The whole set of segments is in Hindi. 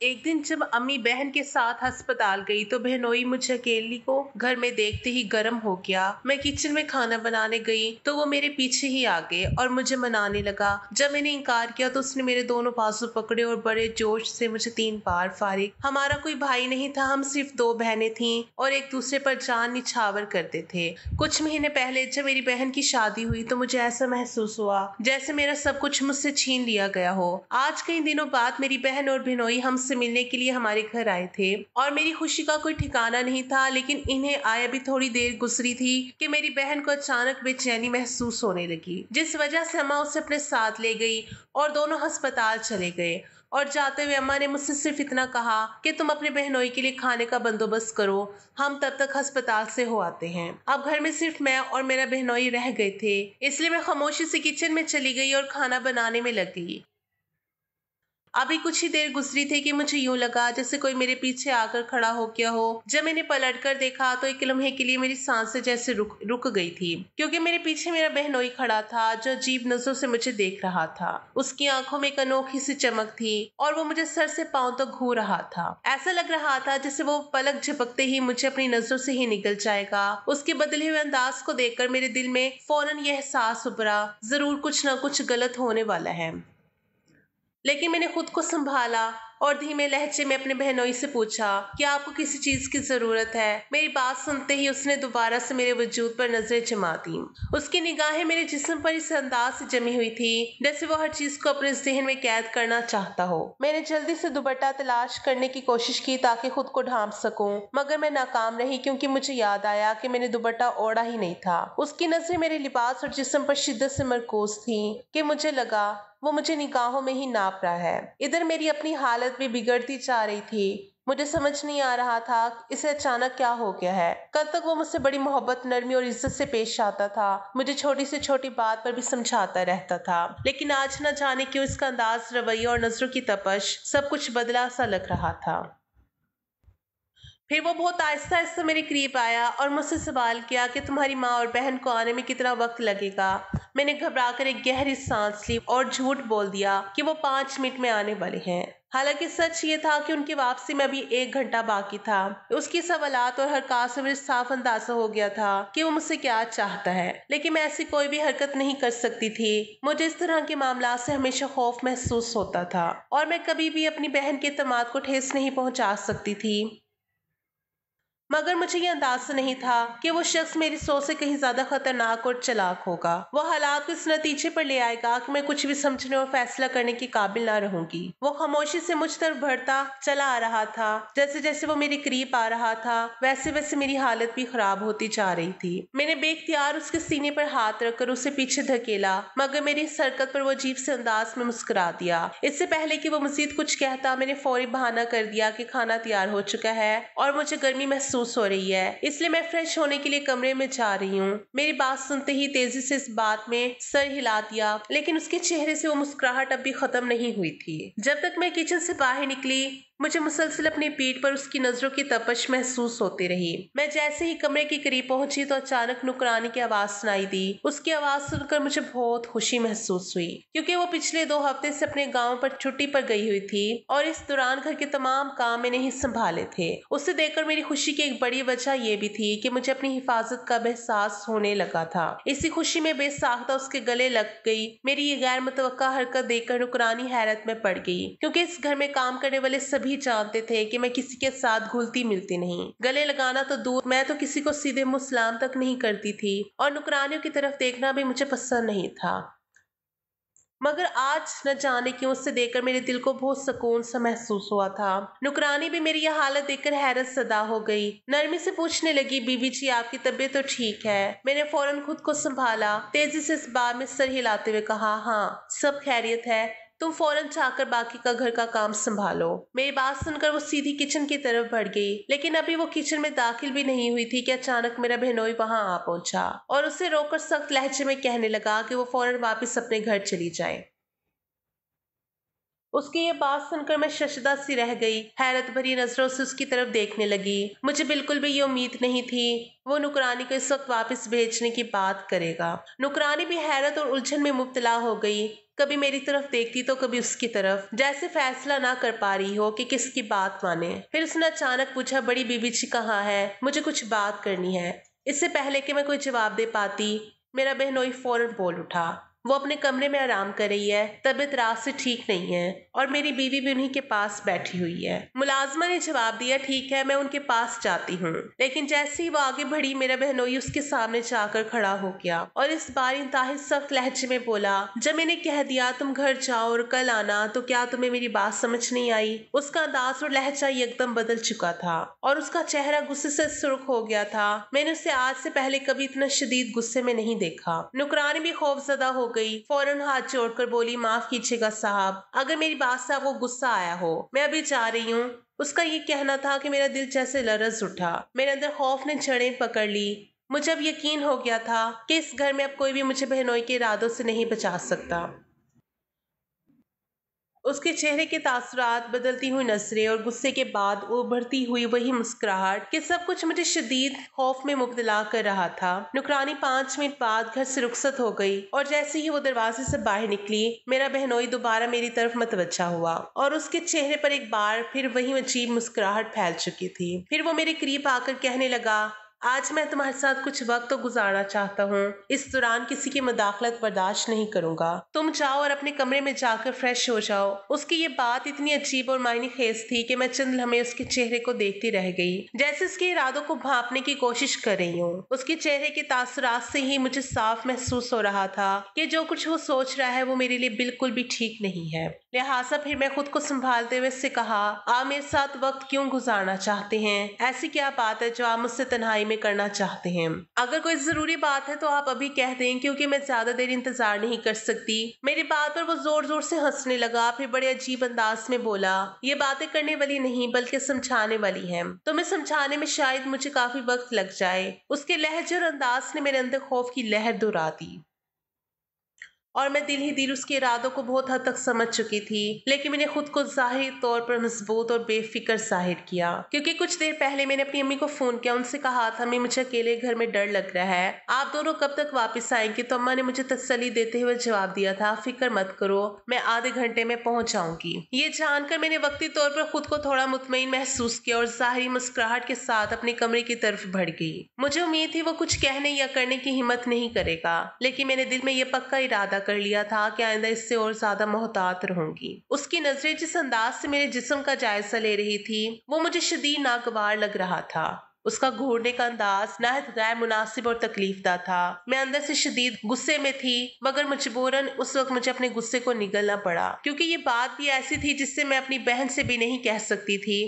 एक दिन जब अम्मी बहन के साथ अस्पताल गई तो बहनोई मुझे अकेली को घर में देखते ही गर्म हो गया। मैं किचन में खाना बनाने गई तो वो मेरे पीछे ही आ गए और मुझे मनाने लगा। जब मैंने इनकार किया तो उसने मेरे दोनों बाजू पकड़े और बड़े जोश से मुझे 3 बार फारिग। हमारा कोई भाई नहीं था, हम सिर्फ 2 बहनें थीं और एक दूसरे पर जान निछावर करते थे। कुछ महीने पहले जब मेरी बहन की शादी हुई तो मुझे ऐसा महसूस हुआ जैसे मेरा सब कुछ मुझसे छीन लिया गया हो। आज कई दिनों बाद मेरी बहन और बहनोई हमसे मिलने के लिए हमारे घर आए थे और मेरी खुशी का कोई ठिकाना नहीं था। लेकिन इन्हें आए भी थोड़ी देर गुजरी थी कि मेरी बहन को अचानक बेचैनी महसूस होने लगी, जिस वजह से अम्मा उसे अपने साथ ले गई और दोनों अस्पताल चले गए। और जाते हुए अम्मा ने मुझसे सिर्फ इतना कहा कि तुम अपने बहनोई के लिए खाने का बंदोबस्त करो, हम तब तक अस्पताल से हो आते हैं। अब घर में सिर्फ मैं और मेरा बहनोई रह गए थे, इसलिए मैं खामोशी से किचन में चली गई और खाना बनाने में लग गई। अभी कुछ ही देर गुजरी थी कि मुझे यूं लगा जैसे कोई मेरे पीछे आकर खड़ा हो गया हो। जब मैंने पलट कर देखा तो एक लम्हे के लिए मेरी सांसें जैसे रुक रुक गई थी, क्योंकि मेरे पीछे मेरा बहनोई खड़ा था जो अजीब नजरों से मुझे देख रहा था। उसकी आंखों में एक अनोखी सी चमक थी और वो मुझे सर से पांव तक घूर रहा था। ऐसा लग रहा था जैसे वो पलक झपकते ही मुझे अपनी नजरों से ही निकल जाएगा। उसके बदले हुए अंदाज को देखकर मेरे दिल में फौरन यह एहसास उभरा, जरूर कुछ ना कुछ गलत होने वाला है। लेकिन मैंने खुद को संभाला और धीमे लहजे में अपने बहनोई से पूछा, क्या आपको किसी चीज की जरूरत है? मेरी बात सुनते ही उसने दोबारा से मेरे वजूद पर नजरें जमा दी। उसकी निगाहें मेरे जिस्म पर इस अंदाज से जमी हुई थी जैसे वो हर चीज को अपने जहन में कैद करना चाहता हो। मैंने जल्दी से दुपट्टा तलाश करने की कोशिश की ताकि खुद को ढांप सकूं, मगर मैं नाकाम रही क्योंकि मुझे याद आया कि मैंने दुपट्टा ओढ़ा ही नहीं था। उसकी नजरें मेरे लिबास और जिस्म पर शिद्दत से मरकूज थी कि मुझे लगा वो मुझे निगाहों में ही नाप रहा है। इधर मेरी अपनी हालत भी बिगड़ती जा रही थी। मुझे समझ नहीं आ रहा था इसे अचानक क्या हो गया है। कल तक वो मुझसे बड़ी मोहब्बत, नरमी और इज्जत से पेश आता था, मुझे छोटी से छोटी बात पर भी समझाता रहता था। लेकिन आज न जाने क्यों इसका अंदाज, रवैया और नजरों की तपश, सब कुछ बदला सा लग रहा था। फिर वो बहुत आहिस्ता आहिस्ता मेरे करीब आया और मुझसे सवाल किया कि तुम्हारी माँ और बहन को आने में कितना वक्त लगेगा। मैंने घबराकर एक गहरी सांस ली और झूठ बोल दिया कि वो 5 मिनट में आने वाले हैं। हालांकि सच ये था कि उनकी वापसी में अभी 1 घंटा बाकी था। उसकी सवालात और हरकत से मुझे साफ अंदाजा हो गया था कि वो मुझसे क्या चाहता है, लेकिन मैं ऐसी कोई भी हरकत नहीं कर सकती थी। मुझे इस तरह के मामला से हमेशा खौफ महसूस होता था और मैं कभी भी अपनी बहन के एतमाद को ठेस नहीं पहुंचा सकती थी। मगर मुझे ये अंदाजा नहीं था कि वो शख्स मेरी सोच से कहीं ज्यादा खतरनाक और चालाक होगा। वो हालात को इस नतीजे पर ले आएगा कि मैं कुछ भी समझने और फैसला करने की काबिल ना रहूंगी। वो खामोशी से मुझ तरफ बढ़ता चला आ रहा था। जैसे जैसे वो मेरे करीब आ रहा था वैसे वैसे मेरी हालत भी खराब होती जा रही थी। मैंने बेख्तियार उसके सीने पर हाथ रखकर उसे पीछे धकेला, मगर मेरी इस हरकत पर वो अजीब से अंदाज में मुस्कुरा दिया। इससे पहले कि वो मजीद कुछ कहता मैंने फौरी बहाना कर दिया कि खाना तैयार हो चुका है और मुझे गर्मी महसूस हो रही है, इसलिए मैं फ्रेश होने के लिए कमरे में जा रही हूँ। मेरी बात सुनते ही तेजी से इस बात में सर हिला दिया, लेकिन उसके चेहरे से वो मुस्कुराहट अब भी खत्म नहीं हुई थी। जब तक मैं किचन से बाहर निकली मुझे मुसलसल अपनी पीठ पर उसकी नजरों की तपश महसूस होती रही। मैं जैसे ही कमरे के करीब पहुंची तो अचानक नुकरानी की आवाज सुनाई दी। उसकी आवाज सुनकर मुझे बहुत खुशी महसूस हुई, क्योंकि वो पिछले 2 हफ्ते से अपने गांव पर छुट्टी पर गई हुई थी और इस दौरान घर के तमाम काम मैंने ही संभाले थे। उसे देखकर मेरी खुशी की एक बड़ी वजह यह भी थी कि मुझे अपनी हिफाजत का एहसास होने लगा था। इसी खुशी में बेसाख्ता उसके गले लग गई। मेरी ये गैर मुतवक्का हरकत देखकर नुकरानी हैरत में पड़ गई, क्योंकि इस घर में काम करने वाले सभी जानते थे कि मैं किसी के साथ घुलती मिलती नहीं। गले लगाना तो दूर, मैं तो किसी को सीधे मुंह सलाम तक नहीं करती थी और नुकरानियों की तरफ देखना भी मुझे पसंद नहीं था। मगर आज न जाने क्यों उससे देखकर मेरे दिल को बहुत सुकून सा महसूस हुआ था। नुकरानी भी मेरी यह हालत देखकर हैरत सदा हो गई। नरमी से पूछने लगी, बीवी जी आपकी तबीयत तो ठीक है? मैंने फौरन खुद को संभाला, तेजी से इस बार में सर हिलाते हुए कहा, हाँ सब खैरियत है, तुम फौरन जाकर बाकी का घर का काम संभालो। मेरी बात सुनकर वो सीधी किचन की तरफ बढ़ गई, लेकिन अभी वो किचन में दाखिल भी नहीं हुई थी कि अचानक मेरा बहनोई वहां आ पहुंचा और उसे रोककर सख्त लहजे में कहने लगा कि वो फौरन वापस अपने घर चली जाए। उसकी ये बात सुनकर मैं शशदा सी रह गई, हैरत भरी नजरों से उसकी तरफ देखने लगी। मुझे बिल्कुल भी ये उम्मीद नहीं थी वो नुकरानी को इस वक्त वापस भेजने की बात करेगा। नुकरानी भी हैरत और उलझन में मुब्तला हो गई कभी मेरी तरफ देखती तो कभी उसकी तरफ, जैसे फैसला ना कर पा रही हो कि किसकी बात माने। फिर उसने अचानक पूछा, बड़ी बीबी जी कहाँ है? मुझे कुछ बात करनी है। इससे पहले कि मैं कोई जवाब दे पाती, मेरा बहनोई फौरन बोल उठा, वो अपने कमरे में आराम कर रही है, तबीयत रात से ठीक नहीं है और मेरी बीवी भी उन्हीं के पास बैठी हुई है। मुलाजमा ने जवाब दिया, ठीक है, मैं उनके पास जाती हूँ। लेकिन जैसे ही वो आगे बढ़ी, मेरा बहनोई उसके सामने जाकर खड़ा हो गया और इस बार इंतहाई सख्त लहजे में बोला, जब मैंने कह दिया तुम घर जाओ और कल आना, तो क्या तुम्हें मेरी बात समझ नहीं आई? उसका अंदाज और लहजा एकदम बदल चुका था और उसका चेहरा गुस्से से सुर्ख हो गया था। मैंने उसे आज से पहले कभी इतना शदीद गुस्से में नहीं देखा। नुकरानी भी खौफजदा हो गई, फौरन हाथ जोड़कर बोली, माफ कीजिएगा साहब, अगर मेरी बात से आपको गुस्सा आया हो, मैं अभी जा रही हूँ। उसका ये कहना था कि मेरा दिल जैसे लरज उठा, मेरे अंदर खौफ ने जड़ें पकड़ ली। मुझे अब यकीन हो गया था कि इस घर में अब कोई भी मुझे बहनोई के इरादों से नहीं बचा सकता। उसके चेहरे के तासुरात, बदलती हुई नजरें और गुस्से के बाद उभरती हुई वही मुस्कुराहट कि सब कुछ मुझे शदीद खौफ में मुब्तला कर रहा था। नुकरानी 5 मिनट बाद घर से रुखसत हो गई और जैसे ही वो दरवाजे से बाहर निकली, मेरा बहनोई दोबारा मेरी तरफ मतवज्जा हुआ और उसके चेहरे पर एक बार फिर वही अजीब मुस्कुराहट फैल चुकी थी। फिर वो मेरे करीब आकर कहने लगा, आज मैं तुम्हारे साथ कुछ वक्त तो गुजारना चाहता हूँ। इस दौरान किसी की मुदाखलत बर्दाश्त नहीं करूंगा। तुम जाओ और अपने कमरे में जाकर फ्रेश हो जाओ। उसकी ये बात इतनी अजीब और मायने खेज थी कि मैं चंद लम्हे उसके चेहरे को देखती रह गई, जैसे उसके इरादों को भांपने की कोशिश कर रही हूँ। उसके चेहरे के तासुरात से ही मुझे साफ महसूस हो रहा था कि जो कुछ वो सोच रहा है वो मेरे लिए बिल्कुल भी ठीक नहीं है। लिहाजा फिर मैं खुद को संभालते हुए उससे कहा, आप मेरे साथ वक्त क्यों गुजारना चाहते हैं? ऐसी क्या बात है जो आप मुझसे तन्हाई में करना चाहते हैं? अगर कोई जरूरी बात है तो आप अभी कह दें, क्योंकि मैं ज्यादा देर इंतजार नहीं कर सकती। मेरी बात पर वो जोर जोर से हंसने लगा, फिर बड़े अजीब अंदाज में बोला, ये बातें करने वाली नहीं बल्कि समझाने वाली है। तुम्हें समझाने में शायद मुझे काफी वक्त लग जाए। उसके लहजे और अंदाज ने मेरे अंदर खौफ की लहर दोहरा दी और मैं दिल ही दिल उसके इरादों को बहुत हद तक समझ चुकी थी। लेकिन मैंने खुद को जाहिर तौर पर मजबूत और बेफिक्र जाहिर किया, क्योंकि कुछ देर पहले मैंने अपनी अम्मी को फोन किया, उनसे कहा था, मैं मुझे अकेले घर में डर लग रहा है, आप दोनों कब तक वापस आएंगे? तो अम्मा ने मुझे तसल्ली देते हुए जवाब दिया था, फिक्र मत करो, मैं आधे घंटे में पहुंच जाऊंगी। ये जानकर मैंने वक्ती तौर पर खुद को थोड़ा मुतमईन महसूस किया और जाहिरी मुस्कुराहट के साथ अपने कमरे की तरफ बढ़ गई। मुझे उम्मीद थी वो कुछ कहने या करने की हिम्मत नहीं करेगा, लेकिन मैंने दिल में यह पक्का इरादा कर लिया था कि आइंदा इससे और ज्यादा मोहतात रहूंगी। उसकी नजरें जिस अंदाज से मेरे जिस्म का जायजा ले रही थी, वो मुझे शदीद नागवार लग रहा था। उसका घूरने का अंदाज नाहत गैर मुनासिब और तकलीफदा था। मैं अंदर से शदीद गुस्से में थी, मगर मजबूरन उस वक्त मुझे अपने गुस्से को निगलना पड़ा, क्योंकि ये बात भी ऐसी थी जिससे मैं अपनी बहन से भी नहीं कह सकती थी,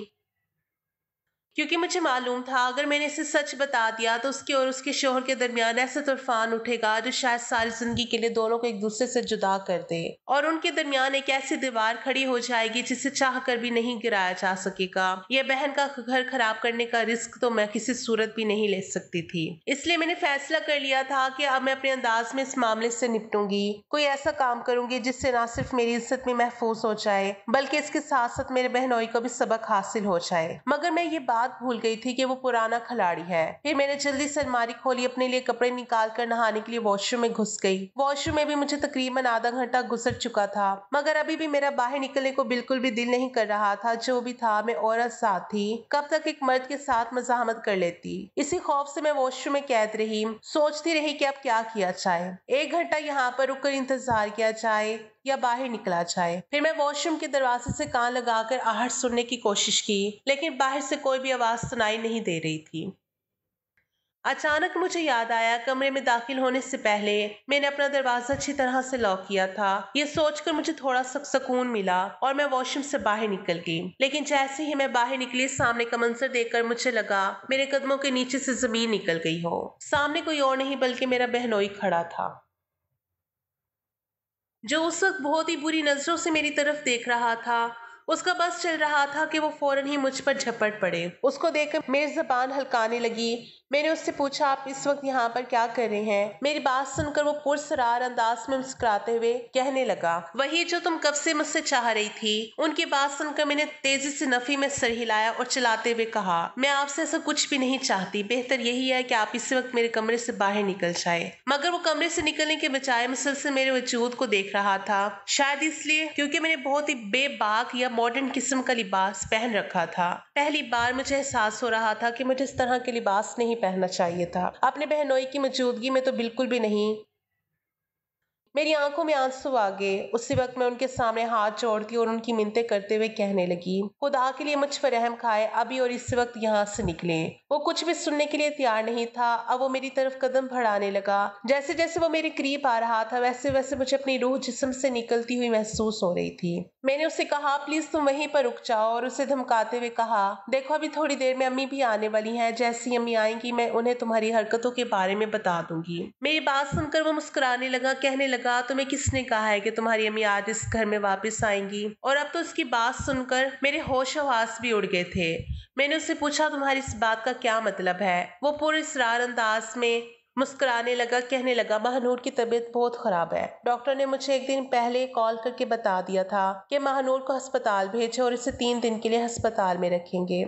क्योंकि मुझे मालूम था अगर मैंने इसे सच बता दिया तो उसके और उसके शोहर के दरमियान ऐसा तूफान उठेगा जो शायद सारी जिंदगी के लिए दोनों को एक दूसरे से जुदा कर दे और उनके दरमियान एक ऐसी दीवार खड़ी हो जाएगी जिसे चाह कर भी नहीं गिराया जा सकेगा। यह बहन का घर खराब करने का रिस्क तो मैं किसी सूरत भी नहीं ले सकती थी। इसलिए मैंने फैसला कर लिया था कि अब मैं अपने अंदाज में इस मामले से निपटूंगी। कोई ऐसा काम करूंगी जिससे ना सिर्फ मेरी इज्जत में महफूज हो जाए, बल्कि इसके साथ साथ मेरे बहनोई को भी सबक हासिल हो जाए। मगर मैं ये बात भूल गई थी कि वो पुराना खिलाड़ी है। फिर मैंने जल्दी से अलमारी खोली, अपने लिए कपड़े निकाल कर नहाने के लिए वॉशरूम में घुस गई। वॉशरूम में भी मुझे तकरीबन आधा घंटा गुजर चुका था, मगर अभी भी मेरा बाहर निकलने को बिल्कुल भी दिल नहीं कर रहा था। जो भी था, मैं औरत साथ थी, कब तक एक मर्द के साथ मजामत कर लेती। इसी खौफ से मैं वॉशरूम में कैद रही, सोचती रही कि अब क्या किया जाए। 1 घंटा यहाँ पर रुककर इंतजार किया जाए या बाहर निकला जाए। फिर मैं वॉशरूम के दरवाजे से कान लगाकर आहट सुनने की कोशिश की, लेकिन बाहर से कोई भी आवाज सुनाई नहीं दे रही थी। अचानक मुझे याद आया, कमरे में दाखिल होने से पहले मैंने अपना दरवाजा अच्छी तरह से लॉक किया था। ये सोचकर मुझे थोड़ा सा सुकून मिला और मैं वॉशरूम से बाहर निकल गई। लेकिन जैसे ही मैं बाहर निकली, सामने का मंजर देखकर मुझे लगा मेरे कदमों के नीचे से जमीन निकल गई हो। सामने कोई और नहीं बल्कि मेरा बहनोई खड़ा था, जो उस वक्त बहुत ही बुरी नजरों से मेरी तरफ देख रहा था। उसका बस चल रहा था कि वो फौरन ही मुझ पर झपट पड़े। उसको देखकर मेरी जबान हल्काने लगी, मैंने उससे पूछा, आप इस वक्त यहाँ पर क्या कर रहे हैं? मेरी बात सुनकर वो पुरसरार अंदाज में मुस्कुराते हुए कहने लगा, वही जो तुम कब से मुझसे चाह रही थी। उनकी बात सुनकर मैंने तेजी से नफी में सर हिलाया और चलाते हुए कहा, मैं आपसे ऐसा कुछ भी नहीं चाहती। बेहतर यही है कि आप इसी वक्त मेरे कमरे से बाहर निकल जाए। मगर वो कमरे से निकलने के बजाय मुसलसल मेरे वजूद को देख रहा था, शायद इसलिए क्योंकि मैंने बहुत ही बेबाक या मॉडर्न किस्म का लिबास पहन रखा था। पहली बार मुझे एहसास हो रहा था कि मुझे इस तरह के लिबास नहीं पहनना चाहिए था, अपने बहनोई की मौजूदगी में तो बिल्कुल भी नहीं। मेरी आंखों में आंसू आ गए। उसी वक्त मैं उनके सामने हाथ जोड़ती और उनकी मिन्नतें करते हुए कहने लगी, खुदा के लिए मुझ पर रहम खाए, अभी और इस वक्त यहाँ से निकले। वो कुछ भी सुनने के लिए तैयार नहीं था। अब वो मेरी तरफ कदम बढ़ाने लगा। जैसे जैसे वो मेरे करीब आ रहा था वैसे वैसे मुझे अपनी रूह जिस्म से निकलती हुई महसूस हो रही थी। मैंने उसे कहा, प्लीज तुम वहीं पर रुक जाओ, और उसे धमकाते हुए कहा, देखो अभी थोड़ी देर में अम्मी भी आने वाली हैं। जैसी अम्मी आएंगी मैं उन्हें तुम्हारी हरकतों के बारे में बता दूंगी। मेरी बात सुनकर वो मुस्कुराने लगा, कहने लगा, तुम्हें किसने कहा है कि तुम्हारी अम्मी आज इस घर में वापस आएंगी? और अब तो उसकी बात सुनकर मेरे होश हवास भी उड़ गए थे। मैंने उससे पूछा, तुम्हारी इस बात का क्या मतलब है? वो पूरे इसरार अंदाज में मुस्कुराने लगा, कहने लगा, महानूर की तबीयत बहुत खराब है। डॉक्टर ने मुझे एक दिन पहले कॉल करके बता दिया था कि महानूर को अस्पताल भेजे और इसे 3 दिन के लिए अस्पताल में रखेंगे।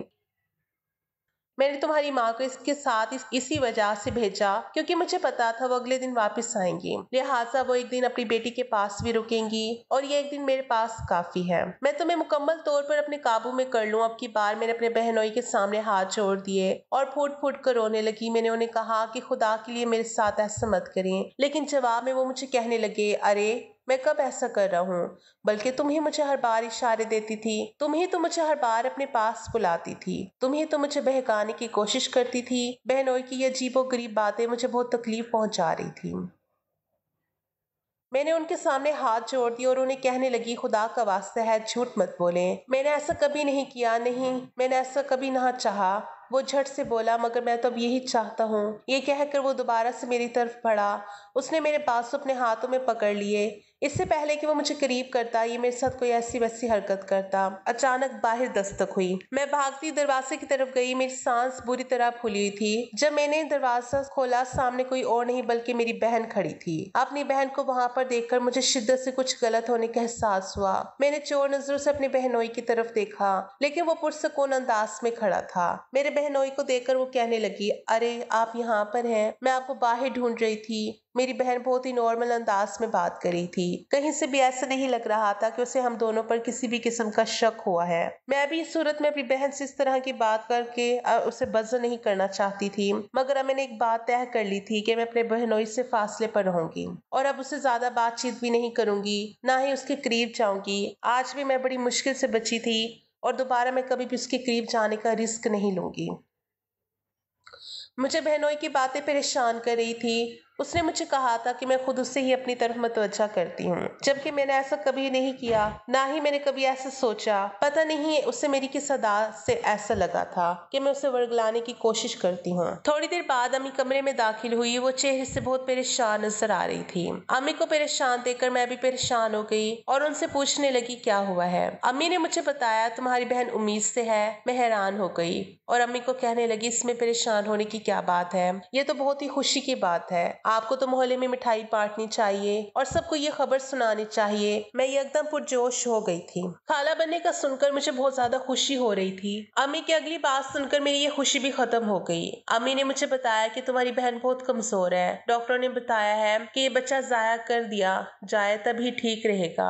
मैंने तुम्हारी माँ को इसके साथ इसी वजह से भेजा क्योंकि मुझे पता था वो अगले दिन वापस आएंगी, लिहाजा वो एक दिन अपनी बेटी के पास भी रुकेंगी और ये एक दिन मेरे पास काफी है। मैं तुम्हें मुकम्मल तौर पर अपने काबू में कर लूं। अब की बार मैंने अपने बहनोई के सामने हाथ जोड़ दिए और फूट फूट कर रोने लगी। मैंने उन्हें कहा कि खुदा के लिए मेरे साथ ऐसा मत करें, लेकिन जवाब में वो मुझे कहने लगे, अरे मैं कब ऐसा कर रहा हूँ? बल्कि तुम ही मुझे हर बार इशारे देती थी, तुम ही तो मुझे हर बार अपने पास बुलाती थी, तुम ही तो मुझे बहकाने की कोशिश करती थी। बहनोई की ये अजीबो गरीब बातें मुझे बहुत तकलीफ पहुंचा रही थी। मैंने उनके सामने हाथ जोड़ दिए और उन्हें कहने लगी, खुदा का वास्ता है झूठ मत बोले, मैंने ऐसा कभी नहीं किया, नहीं मैंने ऐसा कभी ना चाहा। वो झट से बोला, मगर मैं तो अब यही चाहता हूँ। ये कहकर वो दोबारा से मेरी तरफ बढ़ा। उसने मेरे बाजू अपने हाथों में पकड़ लिए। इससे पहले कि वो मुझे करीब करता, ये मेरे साथ कोई ऐसी वैसी हरकत करता, अचानक बाहर दस्तक हुई। मैं भागती दरवाजे की तरफ गई। मेरी सांस बुरी तरह फूली हुई थी। जब मैंने दरवाजा खोला, सामने कोई और नहीं बल्कि मेरी बहन खड़ी थी। अपनी बहन को वहां पर देखकर मुझे शिद्दत से कुछ गलत होने का एहसास हुआ। मैंने चोर नजरों से अपनी बहनोई की तरफ देखा, लेकिन वो पुरसकून अंदाज में खड़ा था। मेरे बहनोई को देखकर वो कहने लगी, अरे आप यहाँ पर हैं, मैं आपको बाहर ढूंढ रही थी। मेरी बहन बहुत ही नॉर्मल अंदाज में बात कर रही थी। कहीं से भी ऐसा नहीं लग रहा था कि उसे हम दोनों पर किसी भी किस्म का शक हुआ है। मैं भी इस सूरत में अपनी बहन से इस तरह की बात करके उसे बज़र नहीं करना चाहती थी, मगर अब मैंने एक बात तय कर ली थी कि मैं अपने बहनोई से फासले पर रहूंगी और अब उससे ज्यादा बातचीत भी नहीं करूंगी, ना ही उसके करीब जाऊंगी। आज भी मैं बड़ी मुश्किल से बची थी और दोबारा मैं कभी भी उसके करीब जाने का रिस्क नहीं लूंगी। मुझे बहनोई की बातें परेशान कर रही थी। उसने मुझे कहा था कि मैं खुद उससे ही अपनी तरफ मतवज्जा करती हूँ, जबकि मैंने ऐसा कभी नहीं किया, ना ही मैंने कभी ऐसा सोचा। पता नहीं उसे मेरी किस अदा से ऐसा लगा था कि मैं उसे वर्गलाने की कोशिश करती हूँ। थोड़ी देर बाद अम्मी कमरे में दाखिल हुई। वो चेहरे से बहुत परेशान नजर आ रही थी। अम्मी को परेशान देखकर मैं भी परेशान हो गई और उनसे पूछने लगी, क्या हुआ है? अम्मी ने मुझे बताया तुम्हारी बहन उम्मीद से है। मैं हैरान हो गई और अम्मी को कहने लगी, इसमें परेशान होने की क्या बात है? ये तो बहुत ही खुशी की बात है। आपको तो मोहल्ले में मिठाई बांटनी चाहिए और सबको ये खबर सुनानी चाहिए। मैं एकदम पुरजोश हो गई थी। खाला बनने का सुनकर मुझे बहुत ज्यादा खुशी हो रही थी। अम्मी की अगली बात सुनकर मेरी ये खुशी भी खत्म हो गई। अम्मी ने मुझे बताया कि तुम्हारी बहन बहुत कमजोर है। डॉक्टर ने बताया है कि ये बच्चा जाया कर दिया जाए तभी ठीक रहेगा,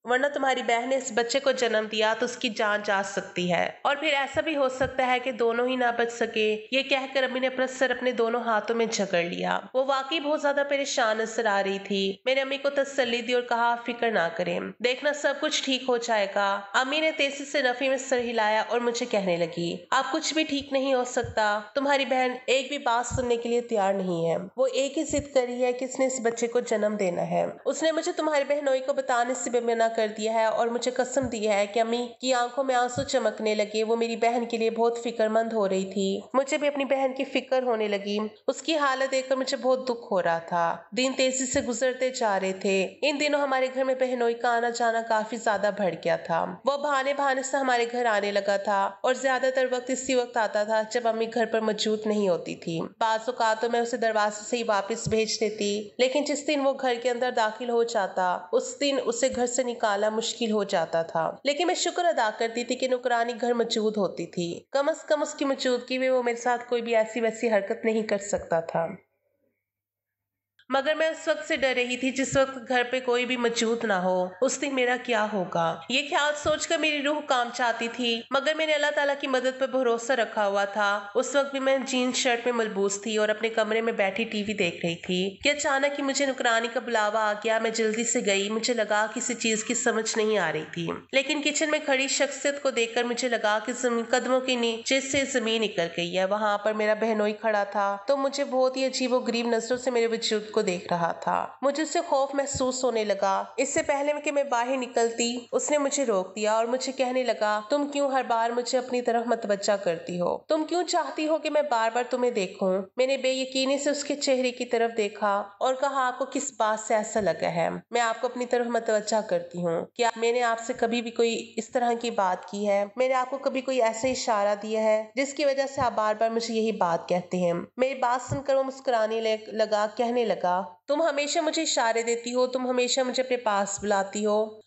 वरना तुम्हारी बहन ने इस बच्चे को जन्म दिया तो उसकी जान जा सकती है और फिर ऐसा भी हो सकता है कि दोनों ही ना बच सके। ये कहकर अम्मी ने अपना सर अपने दोनों हाथों में जकड़ लिया। वो वाकई बहुत ज्यादा परेशान नजर आ रही थी। मैंने अम्मी को तसल्ली दी और कहा, फिक्र ना करें, देखना सब कुछ ठीक हो जाएगा। अम्मी ने तेजी से नफी में सर हिलाया और मुझे कहने लगी, अब कुछ भी ठीक नहीं हो सकता। तुम्हारी बहन एक भी बात सुनने के लिए तैयार नहीं है। वो एक ही जिद कर रही है कि इसने इस बच्चे को जन्म देना है। उसने मुझे तुम्हारी बहनोई को बताने से भी मना कर दिया है और मुझे कसम दी है कि अम्मी की आंखों में आंसू चमकने लगे। वो मेरी बहन के लिए बहुत फिक्रमंद हो रही थी। मुझे भी अपनी बहन की फिक्र होने लगी। उसकी हालत देखकर मुझे बहुत दुख हो रहा था। दिन तेजी से गुजरते जा रहे थे। इन दिनों हमारे घर में बहनोई का आना जाना काफी ज्यादा बढ़ गया था। वो बहाने बहाने से हमारे घर आने लगा था और ज्यादातर वक्त इसी वक्त आता था जब अम्मी घर पर मौजूद नहीं होती थी। बाज़ औक़ात तो मैं उसे दरवाजे से ही वापस भेज देती, लेकिन जिस दिन वो घर के अंदर दाखिल हो जाता उस दिन उसे घर से निकालना मुश्किल हो जाता था। लेकिन मैं शुक्र अदा करती थी कि नुकरानी घर मौजूद होती थी। कम से कम उसकी मौजूदगी में वो मेरे साथ कोई भी ऐसी वैसी हरकत नहीं कर सकता था। मगर मैं उस वक्त से डर रही थी जिस वक्त घर पे कोई भी मौजूद ना हो। उस दिन मेरा क्या होगा, ये ख्याल सोचकर मेरी रूह काम चाहती थी। मगर मैंने अल्लाह ताला की मदद पर भरोसा रखा हुआ था। उस वक्त भी मैं जीन्स शर्ट में मलबूस थी और अपने कमरे में बैठी टीवी देख रही थी कि अचानक ही मुझे नुकरानी का बुलावा आ गया। मैं जल्दी से गई। मुझे लगा किसी चीज की समझ नहीं आ रही थी, लेकिन किचन में खड़ी शख्सियत को देखकर मुझे लगा कि कदमों के नीचे से जमीन निकल गई है। वहां पर मेरा बहनोई खड़ा था तो मुझे बहुत ही अजीब और गरीब नजरों से मेरे वजूद को देख रहा था। मुझे उससे खौफ महसूस होने लगा। इससे पहले कि मैं बाहर निकलती उसने मुझे रोक दिया और मुझे कहने लगा, तुम क्यों हर बार मुझे अपनी तरफ मतवज्जा करती हो? तुम क्यों चाहती हो कि मैं बार बार तुम्हें देखूं? मैंने बेयकीनी से उसके चेहरे की तरफ देखा और कहा, आपको किस बात से ऐसा लगा है मैं आपको अपनी तरफ मतवज्जा करती हूँ? क्या मैंने आपसे कभी भी कोई इस तरह की बात की है? मैंने आपको कभी कोई ऐसा इशारा दिया है जिसकी वजह से आप बार बार मुझे यही बात कहते हैं? मेरी बात सुनकर वो मुस्कुराने लगा, कहने लगा, तुम हमेशा मुझे इशारे देती हो, तुम हमेशा मुझे अपने पास बुलाती हो।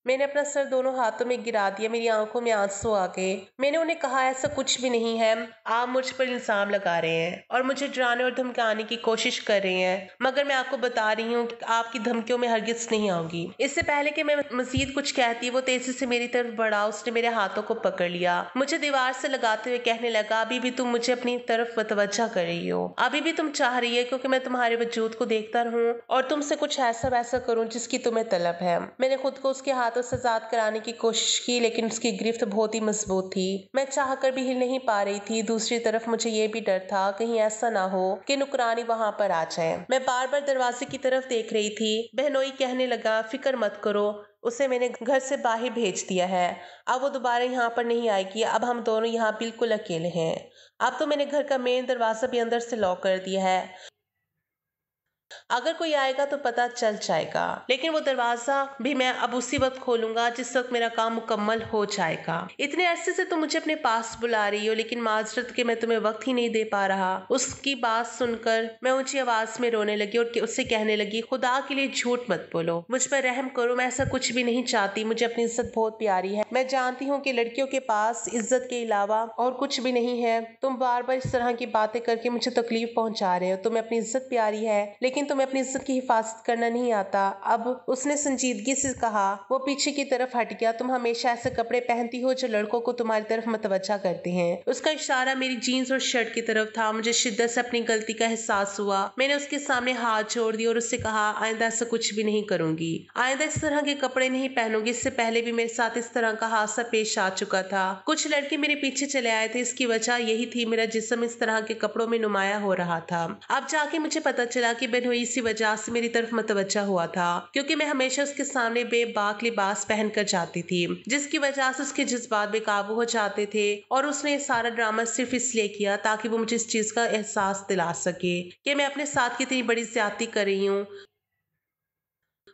मैंने अपना सर दोनों हाथों में गिरा दिया। मेरी आंखों में आंसू आ गए। मैंने उन्हें कहा, ऐसा कुछ भी नहीं है। आप मुझ पर इल्जाम लगा रहे हैं और मुझे डराने और धमकाने की कोशिश कर रहे हैं, मगर मैं आपको बता रही हूँ कि आपकी धमकियों में हरगिज नहीं आऊंगी। इससे पहले कि मैं मजीद कुछ कहती, वो तेजी से मेरी तरफ बढ़ा। उसने मेरे हाथों को पकड़ लिया, मुझे दीवार से लगाते हुए कहने लगा, अभी भी तुम मुझे अपनी तरफ मतवज्जा कर रही हो। अभी भी तुम चाह रही है क्योंकि मैं तुम्हारे वजूद को देखता रहूं और तुमसे कुछ ऐसा वैसा करूं जिसकी तुम्हें तलब है। मैंने खुद को उसके हाथों से आजाद कराने की कोशिश की, लेकिन उसकी गिरफ्त बहुत ही मजबूत थी। मैं चाहकर भी हिल नहीं पा रही थी। दूसरी तरफ मुझे ये भी डर था कहीं ऐसा ना हो कि नुकरानी वहां पर आ जाए। मैं बार बार दरवाजे की तरफ देख रही थी। बहनोई कहने लगा, फिक्र मत करो, उसे मैंने घर से बाहर भेज दिया है। अब वो दोबारा यहाँ पर नहीं आएगी। अब हम दोनों यहाँ बिल्कुल अकेले हैं। अब तो मैंने घर का मेन दरवाजा भी अंदर से लॉक कर दिया है। अगर कोई आएगा तो पता चल जाएगा, लेकिन वो दरवाजा भी मैं अब उसी वक्त खोलूंगा जिस वक्त मेरा काम मुकम्मल हो जाएगा। इतने अरसे से तुम मुझे अपने पास बुला रही हो, लेकिन माजरत के मैं तुम्हें वक्त ही नहीं दे पा रहा। उसकी बात सुनकर मैं ऊंची आवाज में रोने लगी और उससे कहने लगी, खुदा के लिए झूठ मत बोलो, मुझ पर रहम करो, मैं ऐसा कुछ भी नहीं चाहती। मुझे अपनी इज्जत बहुत प्यारी है। मैं जानती हूँ कि लड़कियों के पास इज्जत के अलावा और कुछ भी नहीं है। तुम बार बार इस तरह की बातें करके मुझे तकलीफ पहुंचा रहे हो। तुम्हें अपनी इज्जत प्यारी है, लेकिन तुम्हें अपनी इज्जत की हिफाजत करना नहीं आता। अब उसने संजीदगी से कहा। वो पीछे की तरफ हट गया। तुम हमेशा ऐसे कपड़े पहनती हो जो लड़कों को तुम्हारी तरफ मतवज्जा करते हैं। उसका इशारा मेरी जीन्स और शर्ट की तरफ था। मुझे शिद्दत से अपनी गलती का एहसास हुआ। मैंने उसके सामने हाथ जोड़ दिया और उससे कहा, आइंदा ऐसा कुछ भी नहीं करूंगी। आइंदा इस तरह के कपड़े नहीं पहनूंगी। इससे पहले भी मेरे साथ इस तरह का हादसा पेश आ चुका था। कुछ लड़के मेरे पीछे चले आए थे। इसकी वजह यही थी, मेरा जिस्म इस तरह के कपड़ों में नुमाया हो रहा था। अब जाके मुझे पता चला कि बहनोई इसी वजह से मेरी तरफ मतवज्जा हुआ था, क्योंकि मैं हमेशा उसके सामने बेबाक लिबास पहन कर जाती थी, जिसकी वजह से उसके जज्बात बेकाबू हो जाते थे। और उसने सारा ड्रामा सिर्फ इसलिए किया ताकि वो मुझे इस चीज का एहसास दिला सके कि मैं अपने साथ कितनी बड़ी ज्यादती कर रही हूँ।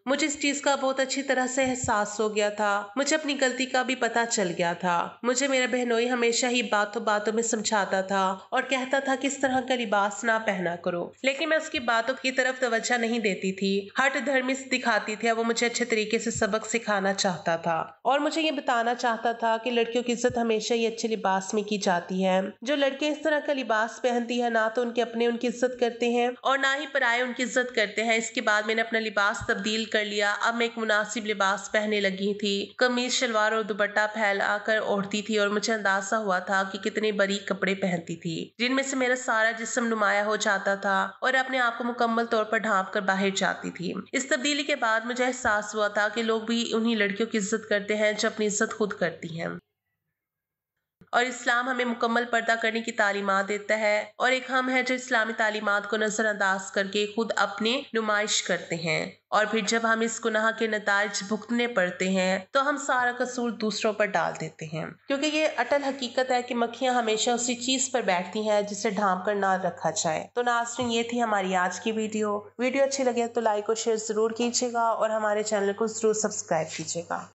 मुझे इस चीज का बहुत अच्छी तरह से एहसास हो गया था। मुझे अपनी गलती का भी पता चल गया था। मुझे मेरा बहनोई हमेशा ही बातों बातों में समझाता था और कहता था कि इस तरह का लिबास ना पहना करो, लेकिन मैं उसकी बातों की तरफ तवज्जो नहीं देती थी। हट धर्मिस दिखाती थी। वो मुझे अच्छे तरीके से सबक सिखाना चाहता था और मुझे ये बताना चाहता था कि लड़कियों की इज्जत हमेशा ही अच्छे लिबास में की जाती है। जो लड़के इस तरह का लिबास पहनती है, ना तो उनके अपने उनकी इज्जत करते हैं और ना ही पराये उनकी इज्जत करते हैं। इसके बाद मैंने अपना लिबास तब्दील कर लिया। अब मैं एक मुनासिब लिबास पहनने लगी थी। कमीज शलवार और दुपट्टा फैलाकर ओढ़ती थी और मुझे अंदाजा हुआ था कि कितने बारीक कपड़े पहनती थी, जिनमें से मेरा सारा जिस्म नुमाया हो जाता था और अपने आप को मुकम्मल तौर पर ढांप कर बाहर जाती थी। इस तब्दीली के बाद मुझे एहसास हुआ था कि लोग भी उन्हीं लड़कियों की इज्जत करते हैं जो अपनी इज्जत खुद करती हैं। और इस्लाम हमें मुकम्मल पर्दा करने की तालीमात देता है, और एक हम है जो इस्लामी तालीमात को नजरअंदाज करके खुद अपनी नुमाइश करते हैं, और फिर जब हम इस गुनाह के नताइज भुगतने पड़ते हैं तो हम सारा कसूर दूसरों पर डाल देते हैं, क्योंकि ये अटल हकीकत है कि मक्खियां हमेशा उसी चीज पर बैठती हैं जिसे ढांप कर ना रखा जाए। तो नाज़रीन, ये थी हमारी आज की वीडियो अच्छी लगे तो लाइक और शेयर जरूर कीजिएगा और हमारे चैनल को जरूर सब्सक्राइब कीजिएगा।